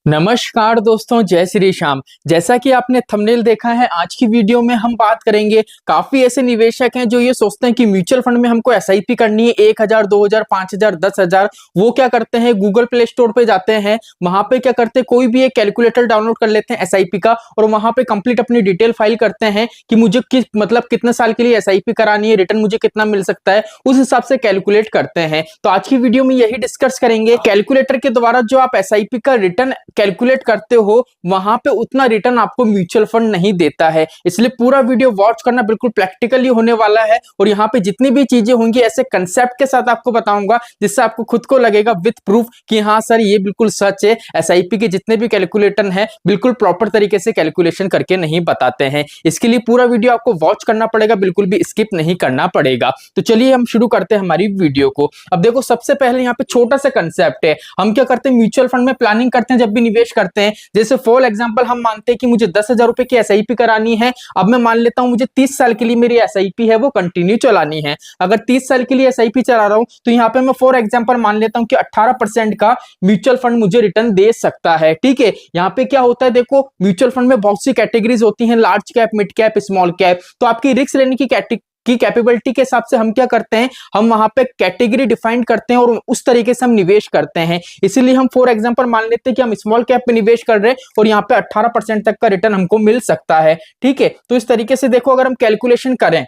नमस्कार दोस्तों, जय श्री श्याम। जैसा कि आपने थंबनेल देखा है, आज की वीडियो में हम बात करेंगे। काफी ऐसे निवेशक हैं जो ये सोचते हैं कि म्यूचुअल फंड में हमको एसआईपी करनी है 1000, 2000, 5000, 10,000। वो क्या करते हैं, गूगल प्ले स्टोर पे जाते हैं, वहां पे क्या करते हैं, कोई भी एक कैलकुलेटर डाउनलोड कर लेते हैं एसआईपी का, और वहां पे कंप्लीट अपनी डिटेल फाइल करते हैं कि मुझे कितने साल के लिए एसआईपी करानी है, रिटर्न मुझे कितना मिल सकता है, उस हिसाब से कैलकुलेट करते हैं। तो आज की वीडियो में यही डिस्कस करेंगे। कैलकुलेटर के द्वारा जो आप एसआईपी का रिटर्न कैलकुलेट करते हो, वहां पे उतना रिटर्न आपको म्यूचुअल फंड नहीं देता है। इसलिए पूरा वीडियो वॉच करना, बिल्कुल प्रैक्टिकली होने वाला है। और यहाँ पे जितनी भी चीजें होंगी ऐसे कंसेप्ट के साथ आपको बताऊंगा, जिससे आपको खुद को लगेगा विद प्रूफ कि हाँ सर ये बिल्कुल सच है। एसआईपी के जितने भी कैलकुलेटर है बिल्कुल प्रॉपर तरीके से कैलकुलेशन करके नहीं बताते हैं। इसके लिए पूरा वीडियो आपको वॉच करना पड़ेगा, बिल्कुल भी स्किप नहीं करना पड़ेगा। तो चलिए हम शुरू करते हैं हमारी वीडियो को। अब देखो, सबसे पहले यहाँ पे छोटा सा कंसेप्ट है। हम क्या करते हैं, म्यूचुअल फंड में प्लानिंग करते हैं जब भी निवेश करते हैं। जैसे फॉर एग्जांपल हम मानते हैं कि मुझे 10,000 रुपए की एसआईपी करानी है। अब मैं मान लेता हूं मुझे 30 साल के लिए मेरी एसआईपी है वो कंटिन्यू चलानी है। अगर 30 साल के लिए एसआईपी चला रहा हूं तो यहाँ पे मैं फॉर एग्जांपल मान लेता हूं कि 18% का म्यूचुअल फंड मुझे रिटर्न दे सकता है। ठीक है, यहाँ पे क्या होता है, देखो म्यूचुअल फंड में बहुत सी कैटेगरीज होती हैं, large cap, mid cap, small cap. तो आपकी रिस्क लेने की कैपेबिलिटी के हिसाब से हम क्या करते हैं, हम वहां पे कैटेगरी डिफाइन करते हैं और उस तरीके से हम निवेश करते हैं। इसीलिए हम फॉर एग्जांपल मान लेते हैं कि हम स्मॉल कैप में निवेश कर रहे हैं और यहाँ पे 18% तक का रिटर्न हमको मिल सकता है। ठीक है, तो इस तरीके से देखो, अगर हम कैलकुलेशन करें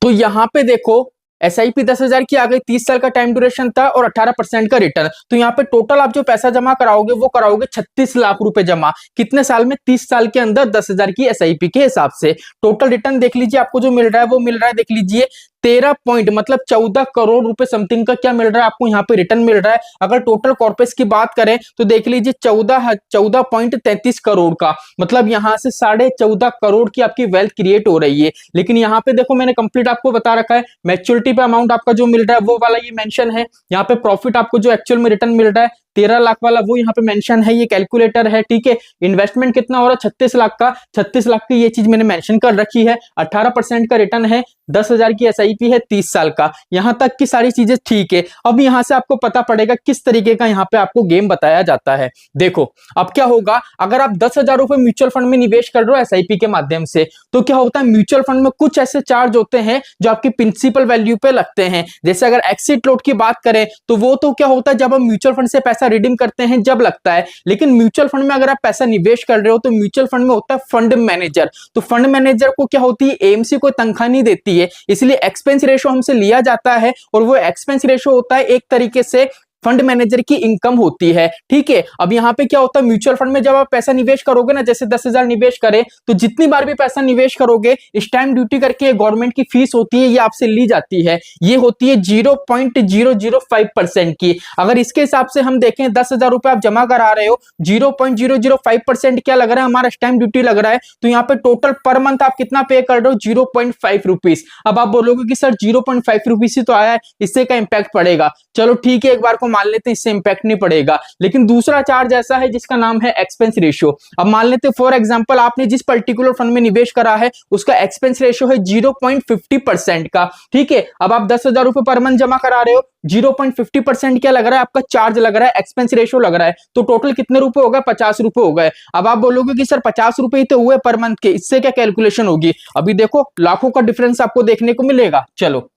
तो यहाँ पे देखो एसआईपी 10,000 की आ गई, 30 साल का टाइम ड्यूरेशन था और 18% का रिटर्न। तो यहाँ पे टोटल आप जो पैसा जमा कराओगे वो कराओगे 36 लाख रुपए जमा। कितने साल में? 30 साल के अंदर 10,000 की एसआईपी के हिसाब से। टोटल रिटर्न देख लीजिए, आपको जो मिल रहा है वो मिल रहा है, देख लीजिए 13 पॉइंट मतलब 14 करोड़ रुपए समथिंग का क्या मिल रहा है आपको यहाँ पे रिटर्न मिल रहा है। अगर टोटल कॉर्पस की बात करें तो देख लीजिए 14.33 करोड़ का, मतलब यहाँ से 14.5 करोड़ की आपकी वेल्थ क्रिएट हो रही है। लेकिन यहाँ पे देखो मैंने कंप्लीट आपको बता रखा है, मैच्योरिटी पे अमाउंट आपका जो मिल रहा है वो वाला ये मेंशन है। यहाँ पे प्रॉफिट आपको जो एक्चुअल में रिटर्न मिल रहा है 13 लाख वाला वो यहाँ पे मेंशन है, ये कैलकुलेटर है। ठीक है, इन्वेस्टमेंट कितना हो रहा है 36 लाख का, 36 लाख की ये चीज मैंने मेंशन कर रखी है। 18% का रिटर्न है, 10,000 की एसआईपी है 30 साल का। यहां तक की सारी चीजें ठीक है। अब यहां से आपको पता पड़ेगा किस तरीके का यहाँ पे आपको गेम बताया जाता है। देखो अब क्या होगा, अगर आप 10,000 रुपए म्यूचुअल फंड में निवेश कर रहे हो एसआईपी के माध्यम से, तो क्या होता है, म्यूचुअल फंड में कुछ ऐसे चार्ज होते हैं जो आपकी प्रिंसिपल वैल्यू पे लगते हैं। जैसे अगर एक्सिट लॉट की बात करें तो वो तो क्या होता है, जब हम म्यूचुअल फंड से पैसा रिडीम करते हैं जब लगता है। लेकिन म्यूचुअल फंड में अगर आप पैसा निवेश कर रहे हो तो म्यूचुअल फंड में होता है फंड मैनेजर। तो फंड मैनेजर को क्या होती है, एएमसी को तनख्वाह नहीं देती है, इसलिए एक्सपेंस रेशो हमसे लिया जाता है और वो एक्सपेंस रेशो होता है एक तरीके से फंड मैनेजर की इनकम होती है। ठीक है, अब यहाँ पे क्या होता है, म्यूचुअल फंड में जब आप पैसा निवेश करोगे ना, जैसे 10,000 निवेश करें तो जितनी बार भी पैसा निवेश करोगे स्टैम्प ड्यूटी करके गवर्नमेंट की फीस होती है, ये आपसे ली जाती है। ये होती है 0.005% की। अगर इसके हिसाब से हम देखें 10,000 रुपए आप जमा करा रहे हो, 0.005% क्या लग रहा है, हमारा स्टैम्प ड्यूटी लग रहा है। तो यहाँ पे टोटल पर मंथ आप कितना पे कर रहे हो, 0.5 रुपीज। अब आप बोलोगे कि सर 0.5 रुपीज ही तो आया है, इससे क्या इंपैक्ट पड़ेगा। चलो ठीक है, एक बार को मान लेते हैं इससे इंपैक्ट नहीं पड़ेगा। लेकिन दूसरा चार्ज ऐसा है जिसका नाम है एक्सपेंस रेशियो। अब मान लेते हैं फॉर एग्जांपल आपने जिस पर्टिकुलर फंड में निवेश करा है उसका एक्सपेंस रेशियो है 0.50% का। ठीक है, अब आप 10,000 रुपए पर मंथ जमा करा रहे हो, 0.50% क्या लग रहा है, आपका चार्ज लग रहा है, एक्सपेंस रेशियो लग रहा है। तो टोटल कितने रुपए हो गए, 50 रुपए हो गए। अब आप बोलोगे कि सर 50 रुपए ही तो हुए पर मंथ के, इससे क्या कैलकुलेशन होगी। अभी देखो लाखों का डिफरेंस आपको देखने को मिलेगा। चलो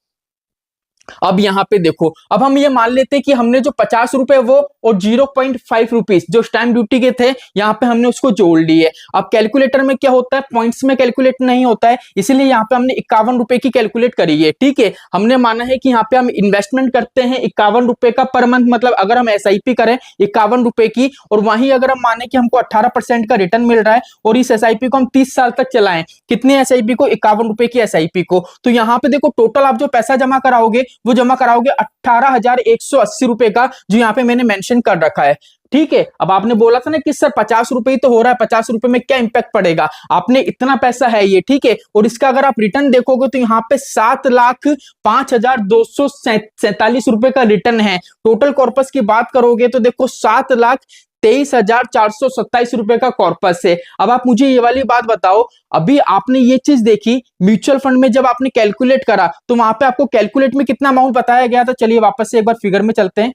अब यहाँ पे देखो, अब हम ये मान लेते हैं कि हमने जो 50 रुपए वो और 0.5 रुपीज जो स्टैम्प ड्यूटी के थे यहाँ पे हमने उसको जोड़ लिए। अब कैलकुलेटर में क्या होता है, पॉइंट्स में कैलकुलेट नहीं होता है, इसीलिए यहाँ पे हमने 51 रुपए की कैलकुलेट करी है। ठीक है, हमने माना है कि यहाँ पे हम इन्वेस्टमेंट करते हैं 51 रुपए का पर मंथ, मतलब अगर हम एसआईपी करें 51 रुपए की, और वहीं अगर हम माने कि हमको 18% का रिटर्न मिल रहा है और इस एसआईपी को हम 30 साल तक चलाएं, कितने एसआईपी को, 51 रुपए की एसआईपी को। तो यहाँ पे देखो टोटल आप जो पैसा जमा कराओगे वो जमा कराओगे 18,180 रुपए का, जो यहाँ पे मैंने मेंशन कर रखा है। ठीक है, अब आपने बोला था ना कि सर 50 रुपए ही तो हो रहा है, 50 रुपए में क्या इंपैक्ट पड़ेगा, आपने इतना पैसा है ये। ठीक है, और इसका अगर आप रिटर्न देखोगे तो यहाँ पे 7,05,247 रुपए का रिटर्न है। टोटल कॉर्पस की बात करोगे तो देखो 7,23,427 रुपए का कॉर्पस है। अब आप मुझे ये वाली बात बताओ, अभी आपने ये चीज देखी म्यूचुअल फंड में जब आपने कैलकुलेट करा तो वहां पे आपको कैलकुलेट में कितना अमाउंट बताया गया था। चलिए वापस से एक बार फिगर में चलते हैं।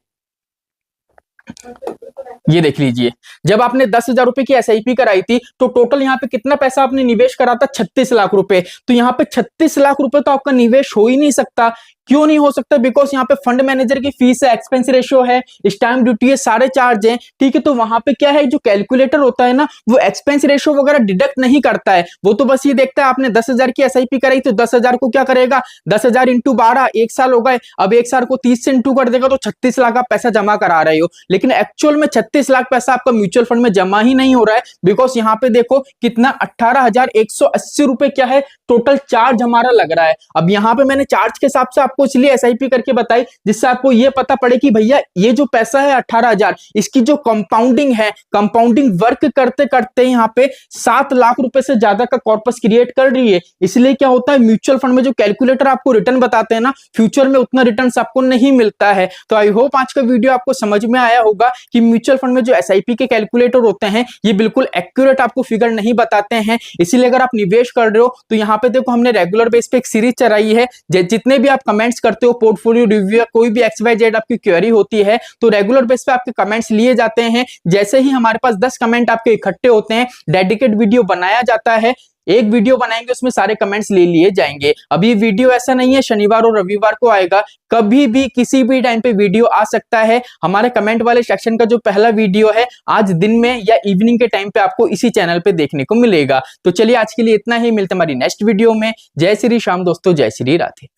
ये देख लीजिए, जब आपने 10,000 रुपए की एसआईपी कराई थी तो टोटल यहाँ पे कितना पैसा आपने निवेश करा था? 36 लाख रुपए। तो यहाँ पे 36 लाख रुपए तो आपका निवेश हो ही नहीं सकता। क्यों नहीं हो सकता? बिकॉज यहाँ पे फंड मैनेजर की फीस है, एक्सपेंस रेशियो है, स्टैम्प ड्यूटी है, सारे चार्ज हैं, ठीक है। तो वहां पे क्या है, जो कैलकुलेटर होता है ना, वो एक्सपेंस रेशियो वगैरह डिडक्ट नहीं करता है। वो तो बस ये देखता है आपने 10,000 की एसआईपी कराई तो 10,000 को क्या करेगा, 10,000 इंटू 12, एक साल हो गए, अब एक साल को 30 से इंटू कर देगा तो 36 लाख आप पैसा जमा करा रहे हो। लेकिन एक्चुअल में 36 लाख पैसा आपका म्यूचुअल फंड में जमा ही नहीं हो रहा है। बिकॉज यहाँ पे देखो कितना 18,180 रुपए क्या है टोटल चार्ज हमारा लग रहा है। अब यहाँ पे मैंने चार्ज के हिसाब से आपको इसलिए एसआईपी करके बताई जिससे आपको ये पता पड़े कि भैया ये जो पैसा है 18,000, इसकी जो कंपाउंडिंग है, कंपाउंडिंग वर्क करते करते यहाँ पे 7 लाख रुपए से ज्यादा का कॉर्पस क्रिएट कर रही है। इसलिए क्या होता है, म्यूचुअल फंड में जो कैलकुलेटर आपको रिटर्न बताते हैं ना, फ्यूचर में उतना रिटर्न आपको नहीं मिलता है। तो आई होप आज का वीडियो आपको समझ में आया होगा कि म्यूचुअल फंड में जो एसआईपी के कैलकुलेटर होते हैं ये बिल्कुल एक्यूरेट आपको फिगर नहीं बताते हैं। इसीलिए अगर आप निवेश कर रहे हो तो यहाँ पे देखो हमने रेगुलर बेस पे एक सीरीज चलाई है। जितने भी आप कमेंट्स करते हो, पोर्टफोलियो रिव्यू, कोई भी XYZ आपकी क्वेरी होती है तो रेगुलर बेस पे आपके कमेंट्स लिए जाते हैं। जैसे ही हमारे पास 10 कमेंट आपके इकट्ठे होते हैं, डेडिकेट वीडियो बनाया जाता है। एक वीडियो बनाएंगे उसमें सारे कमेंट्स ले लिए जाएंगे। अब ये वीडियो ऐसा नहीं है शनिवार और रविवार को आएगा, कभी भी किसी भी टाइम पे वीडियो आ सकता है। हमारे कमेंट वाले सेक्शन का जो पहला वीडियो है आज दिन में या इवनिंग के टाइम पे आपको इसी चैनल पे देखने को मिलेगा। तो चलिए आज के लिए इतना ही, मिलते हमारी नेक्स्ट वीडियो में। जय श्री श्याम दोस्तों, जय श्री राधे।